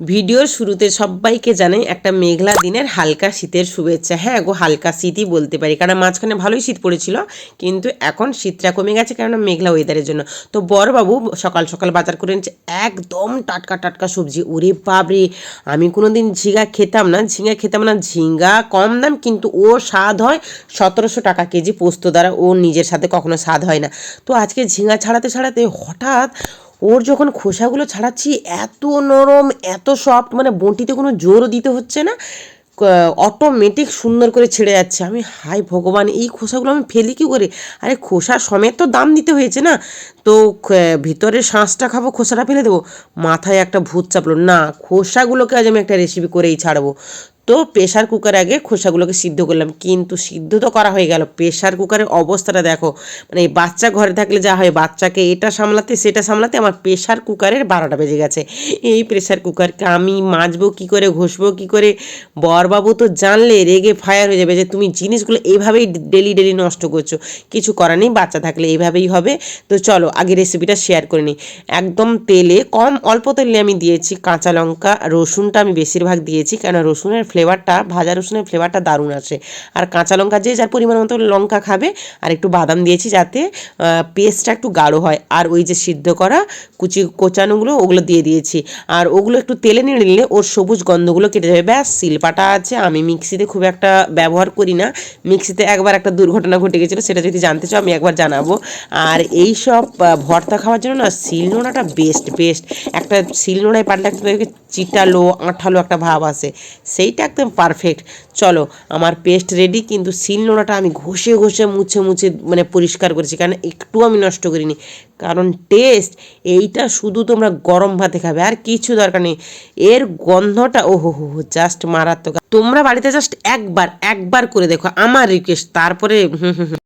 ভিডিওর শুরুতে সবাইকে জানাই একটা মেঘলা দিনের হালকা শীতের শুভেচ্ছা। হ্যাঁ গো, হালকা শীতই বলতে পারি, কারণ মাঝখানে ভালোই শীত পড়েছিল, কিন্তু এখন শীতটা কমে গেছে কেননা মেঘলা ওয়েদারের জন্য। তো বড়বাবু সকাল সকাল বাজার করে এনেছে একদম টাটকা টাটকা সবজি। ওরে বাবরে, আমি কোনো দিন ঝিঙা খেতাম না। ঝিঙা কম দাম, কিন্তু ও স্বাদ হয় 1700 টাকা কেজি পোস্ত দ্বারা, ও নিজের সাথে কখনো স্বাদ হয় না। তো আজকে ঝিঙা ছাড়াতে ছাড়াতে হঠাৎ ওর যখন খোসাগুলো ছাড়াচ্ছি, এত নরম এত সফট, মানে বঁটিতে কোনো জোরও দিতে হচ্ছে না, অটোমেটিক সুন্দর করে ছেড়ে যাচ্ছে। আমি হাই ভগবান, এই খোসাগুলো আমি ফেলি কী করে? আরে খোসা সমেত তো দাম দিতে হয়েছে না, তো ভিতরের শাঁসটা খাবো, খোসাটা ফেলে দেবো? মাথায় একটা ভূত চাপলো, না খোসাগুলোকে আজ আমি একটা রেসিপি করেই ছাড়বো। তো প্রেশার কুকারে আগে খোসাগুলোকে সিদ্ধ করলাম, কিন্তু সিদ্ধ তো করা হয়ে গেল, প্রেশার কুকারের অবস্থাটা দেখো। মানে এই বাচ্চা ঘরে থাকলে যা হয়, বাচ্চাকে এটা সামলাতে সেটা সামলাতে আমার প্রেশার কুকারের 12টা বেজে গেছে। এই প্রেশার কুকারকে আমি মাজবো কী করে, ঘষবো কী করে? বরবাবু তো জানলে রেগে ফায়ার হয়ে যাবে যে তুমি জিনিসগুলো এইভাবেই ডেলি নষ্ট করছো। কিছু করার নেই, বাচ্চা থাকলে এইভাবেই হবে। তো চলো আগে রেসিপিটা শেয়ার করে নিই। একদম তেলে অল্প তেলে আমি দিয়েছি কাঁচা লঙ্কা, রসুনটা আমি বেশিরভাগ দিয়েছি, কেন রসুনের ফ্লেভারটা, ভাজা রসুনের ফ্লেভারটা দারুণ আসে। আর কাঁচা লঙ্কা যে যার পরিমাণ মতো লঙ্কা খাবে, আর একটু বাদাম দিয়েছি যাতে পেস্টটা একটু গাঢ় হয়। আর ওই যে সিদ্ধ করা কোচানোগুলো ওগুলো দিয়ে দিয়েছি, আর ওগুলো একটু তেলে নিয়ে নিলে ওর সবুজ গন্ধগুলো কেটে যাবে। ব্যাস, শিলপাটা আছে, আমি মিক্সিতে খুব একটা ব্যবহার করি না। মিক্সিতে একবার একটা দুর্ঘটনা ঘটে গেছিলো, সেটা যদি জানতে চাও আমি একবার জানাবো। আর এই সব ভর্তা খাওয়ার জন্য না শিলনোড়াটা বেস্ট। একটা শিলনোড়ায় পারলে একটা চিটালো আঠালো একটা ভাব আসে, সেইটা একদম পারফেক্ট। চলো আমার পেস্ট রেডি, কিন্তু শিলনোড়াটা আমি ঘষে মুছে মানে পরিষ্কার করেছি, কারণ একটু আমি নষ্ট করিনি। কারণ টেস্ট এইটা শুধু তোমরা গরম ভাতে খাবে, আর কিছু দরকার নেই। এর গন্ধটা ওহো হো, জাস্ট মারাত্মক। তোমরা বাড়িতে জাস্ট একবার করে দেখো, আমার রিকোয়েস্ট। তারপরে